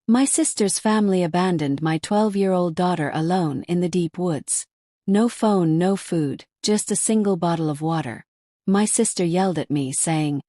My sister's family abandoned my 12-year-old daughter alone in the deep woods. No phone, no food, just a single bottle of water. My sister yelled at me, saying,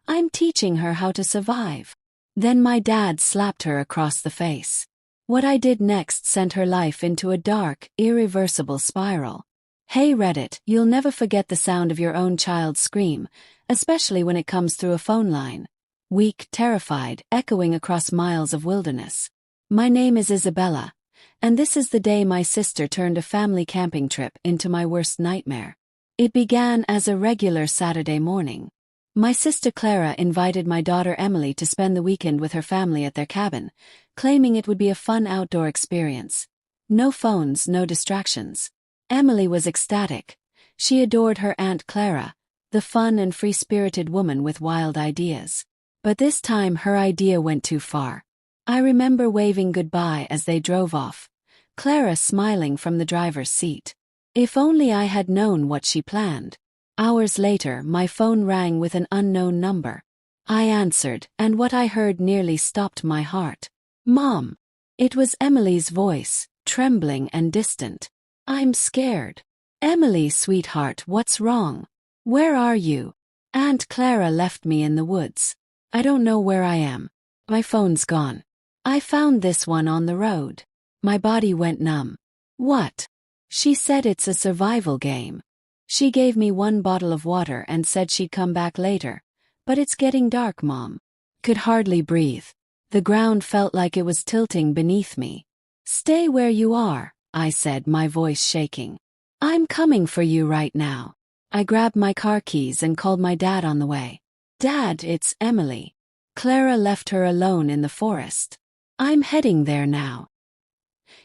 "I'm teaching her how to survive." Then my dad slapped her across the face. What I did next sent her life into a dark, irreversible spiral. Hey Reddit, you'll never forget the sound of your own child's scream, especially when it comes through a phone line. Weak, terrified, echoing across miles of wilderness. My name is Isabella, and this is the day my sister turned a family camping trip into my worst nightmare. It began as a regular Saturday morning. My sister Clara invited my daughter Emily to spend the weekend with her family at their cabin, claiming it would be a fun outdoor experience. No phones, no distractions. Emily was ecstatic. She adored her Aunt Clara, the fun and free-spirited woman with wild ideas. But this time her idea went too far. I remember waving goodbye as they drove off, Clara smiling from the driver's seat. If only I had known what she planned. Hours later, my phone rang with an unknown number. I answered, and what I heard nearly stopped my heart. "Mom." It was Emily's voice, trembling and distant. "I'm scared." "Emily, sweetheart, what's wrong? Where are you?" "Aunt Clara left me in the woods. I don't know where I am. My phone's gone. I found this one on the road." My body went numb. "What?" "She said it's a survival game. She gave me one bottle of water and said she'd come back later. But it's getting dark, Mom." Could hardly breathe. The ground felt like it was tilting beneath me. "Stay where you are," I said, my voice shaking. "I'm coming for you right now." I grabbed my car keys and called my dad on the way. "Dad, it's Emily. Clara left her alone in the forest. I'm heading there now."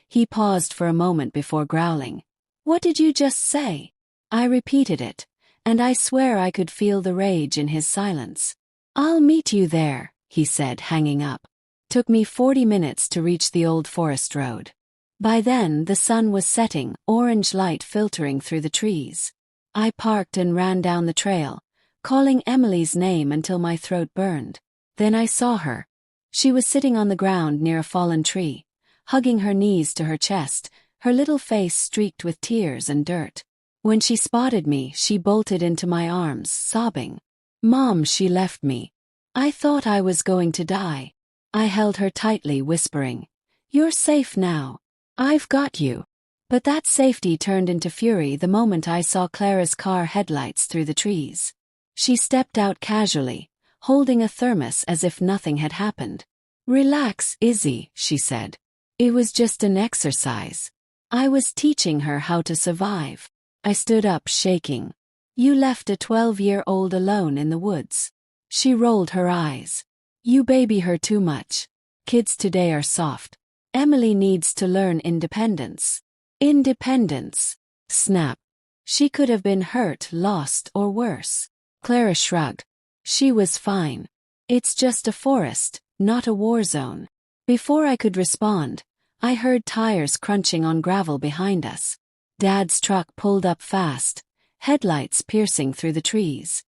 He paused for a moment before growling. "What did you just say?" I repeated it, and I swear I could feel the rage in his silence. "I'll meet you there," he said, hanging up. Took me 40 minutes to reach the old forest road. By then, the sun was setting, orange light filtering through the trees. I parked and ran down the trail, calling Emily's name until my throat burned. Then I saw her. She was sitting on the ground near a fallen tree, hugging her knees to her chest, her little face streaked with tears and dirt. When she spotted me, she bolted into my arms, sobbing. "Mom, she left me. I thought I was going to die." I held her tightly, whispering, "You're safe now. I've got you." But that safety turned into fury the moment I saw Clara's car headlights through the trees. She stepped out casually, holding a thermos as if nothing had happened. "Relax, Izzy," she said. "It was just an exercise. I was teaching her how to survive." I stood up, shaking. "You left a 12-year-old alone in the woods." She rolled her eyes. "You baby her too much. Kids today are soft. Emily needs to learn independence." "Independence." Snap. She could have been hurt, lost, or worse. Clara shrugged. She was fine. "It's just a forest, not a war zone." Before I could respond, I heard tires crunching on gravel behind us. Dad's truck pulled up fast, headlights piercing through the trees.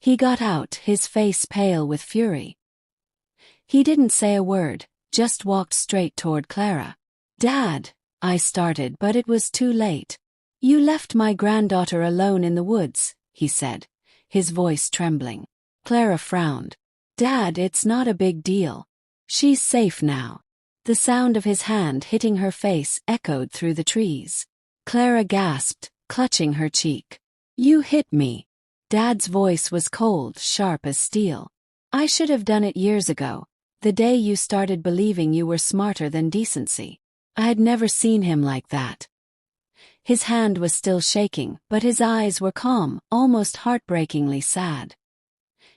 He got out, his face pale with fury. He didn't say a word, just walked straight toward Clara. "Dad," I started, but it was too late. "You left my granddaughter alone in the woods," he said, his voice trembling. Clara frowned. "Dad, it's not a big deal. She's safe now." The sound of his hand hitting her face echoed through the trees. Clara gasped, clutching her cheek. "You hit me." Dad's voice was cold, sharp as steel. "I should have done it years ago, the day you started believing you were smarter than decency." I had never seen him like that. His hand was still shaking, but his eyes were calm, almost heartbreakingly sad.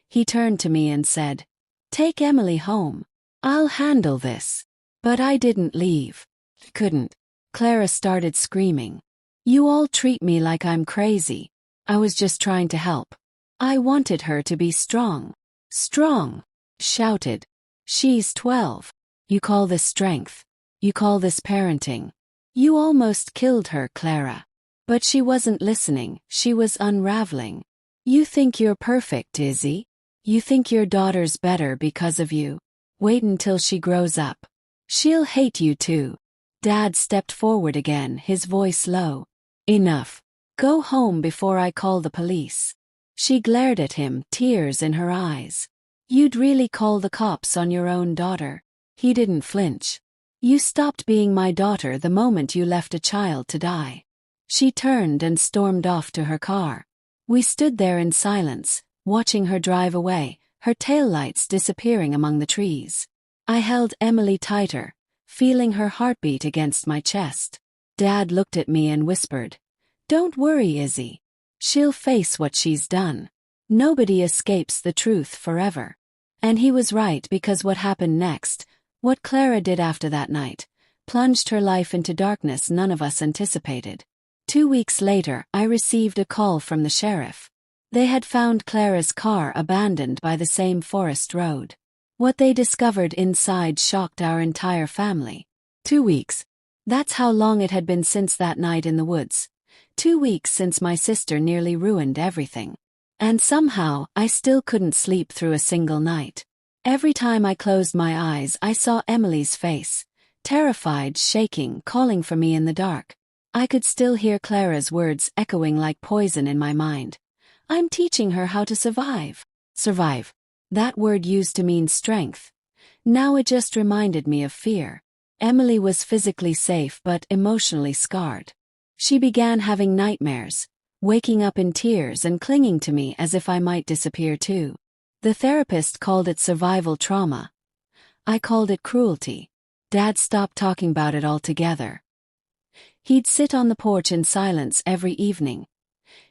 He turned to me and said, "Take Emily home. I'll handle this." But I didn't leave. Couldn't. Clara started screaming. "You all treat me like I'm crazy." I was just trying to help. I wanted her to be strong. "Strong!" shouted. "She's 12. You call this strength? You call this parenting? You almost killed her, Clara." But she wasn't listening, she was unraveling. "You think you're perfect, Izzy? You think your daughter's better because of you? Wait until she grows up. She'll hate you too. Dad stepped forward again, his voice low. Enough. Go home before I call the police. She glared at him, tears in her eyes. You'd really call the cops on your own daughter? He didn't flinch. You stopped being my daughter the moment you left a child to die. She turned and stormed off to her car. We stood there in silence, watching her drive away, her taillights disappearing among the trees. I held Emily tighter, feeling her heartbeat against my chest. Dad looked at me and whispered, "Don't worry, Izzy. She'll face what she's done. Nobody escapes the truth forever." And he was right, because what happened next, what Clara did after that night, plunged her life into darkness none of us anticipated. 2 weeks later, I received a call from the sheriff. They had found Clara's car abandoned by the same forest road. What they discovered inside shocked our entire family. 2 weeks. That's how long it had been since that night in the woods. 2 weeks since my sister nearly ruined everything. And somehow, I still couldn't sleep through a single night. Every time I closed my eyes, I saw Emily's face, terrified, shaking, calling for me in the dark. I could still hear Clara's words echoing like poison in my mind. I'm teaching her how to survive. Survive. That word used to mean strength. Now it just reminded me of fear. Emily was physically safe but emotionally scarred. She began having nightmares, waking up in tears and clinging to me as if I might disappear too. The therapist called it survival trauma. I called it cruelty. Dad stopped talking about it altogether. He'd sit on the porch in silence every evening,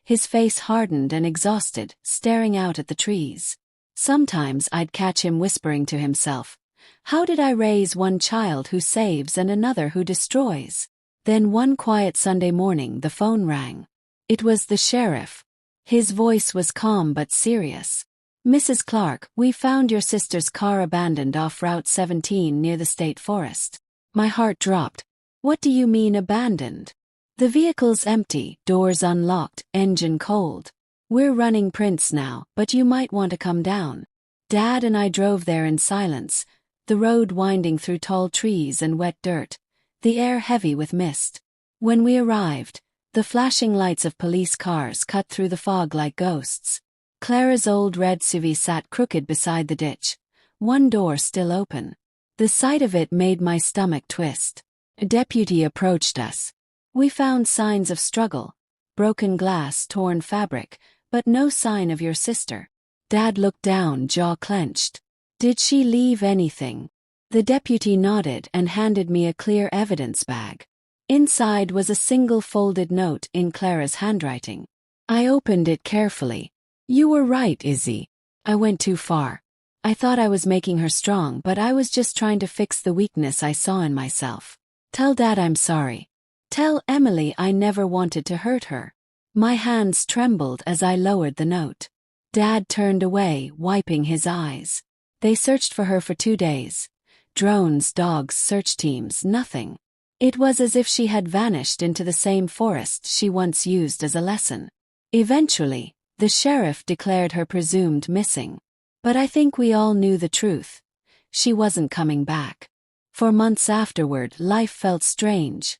his face hardened and exhausted, staring out at the trees. Sometimes I'd catch him whispering to himself, "How did I raise one child who saves and another who destroys?" Then one quiet Sunday morning the phone rang. It was the sheriff. His voice was calm but serious. "Mrs. Clark, we found your sister's car abandoned off Route 17 near the state forest." My heart dropped. "What do you mean abandoned?" "The vehicle's empty, doors unlocked, engine cold. We're running prints now, but you might want to come down." Dad and I drove there in silence, the road winding through tall trees and wet dirt, the air heavy with mist. When we arrived, the flashing lights of police cars cut through the fog like ghosts. Clara's old red SUV sat crooked beside the ditch, one door still open. The sight of it made my stomach twist. A deputy approached us. "We found signs of struggle, broken glass, torn fabric, but no sign of your sister." Dad looked down, jaw clenched. "Did she leave anything?" The deputy nodded and handed me a clear evidence bag. Inside was a single folded note in Clara's handwriting. I opened it carefully. "You were right, Izzy. I went too far. I thought I was making her strong, but I was just trying to fix the weakness I saw in myself. Tell Dad I'm sorry. Tell Emily I never wanted to hurt her." My hands trembled as I lowered the note. Dad turned away, wiping his eyes. "They searched for her for 2 days. Drones, dogs, search teams, nothing. It was as if she had vanished into the same forest she once used as a lesson. Eventually, the sheriff declared her presumed missing. But I think we all knew the truth. She wasn't coming back." For months afterward, life felt strange.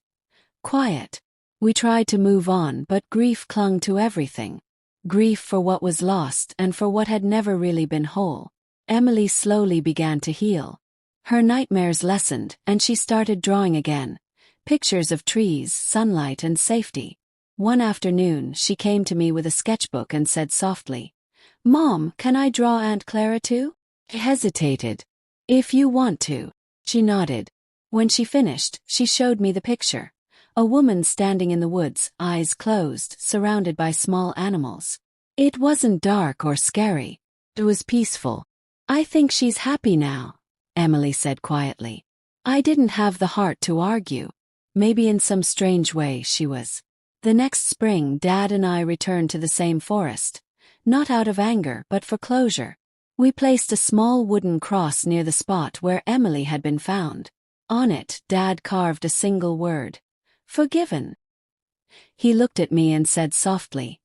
Quiet. We tried to move on, but grief clung to everything. Grief for what was lost and for what had never really been whole. Emily slowly began to heal. Her nightmares lessened, and she started drawing again. Pictures of trees, sunlight, and safety. One afternoon, she came to me with a sketchbook and said softly, "Mom, can I draw Aunt Clara too?" I hesitated. "If you want to." She nodded. When she finished, she showed me the picture. A woman standing in the woods, eyes closed, surrounded by small animals. It wasn't dark or scary. It was peaceful. "I think she's happy now," Emily said quietly. I didn't have the heart to argue. Maybe in some strange way she was. The next spring, Dad and I returned to the same forest. Not out of anger, but for closure. We placed a small wooden cross near the spot where Emily had been found. On it, Dad carved a single word. "Forgiven." He looked at me and said softly,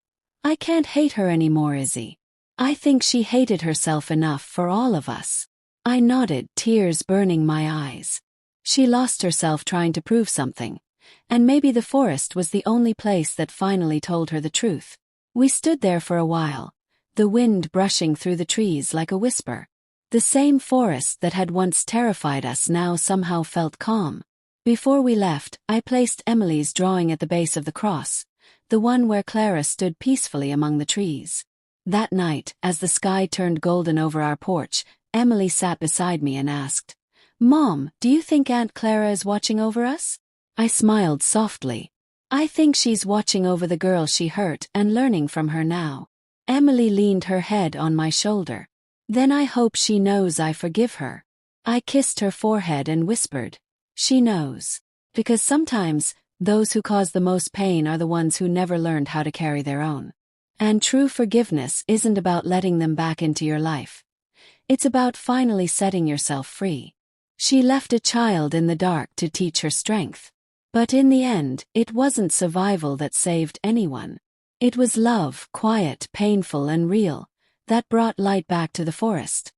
"I can't hate her anymore, Izzy. I think she hated herself enough for all of us." I nodded, tears burning my eyes. She lost herself trying to prove something. And maybe the forest was the only place that finally told her the truth. We stood there for a while, the wind brushing through the trees like a whisper. The same forest that had once terrified us now somehow felt calm. Before we left, I placed Emily's drawing at the base of the cross, the one where Clara stood peacefully among the trees. That night, as the sky turned golden over our porch, Emily sat beside me and asked, "Mom, do you think Aunt Clara is watching over us?" I smiled softly. "I think she's watching over the girl she hurt and learning from her now." Emily leaned her head on my shoulder. "Then I hope she knows I forgive her." I kissed her forehead and whispered, "She knows." Because sometimes, those who cause the most pain are the ones who never learned how to carry their own. And true forgiveness isn't about letting them back into your life. It's about finally setting yourself free. She left a child in the dark to teach her strength. But in the end, it wasn't survival that saved anyone. It was love, quiet, painful, and real, that brought light back to the forest.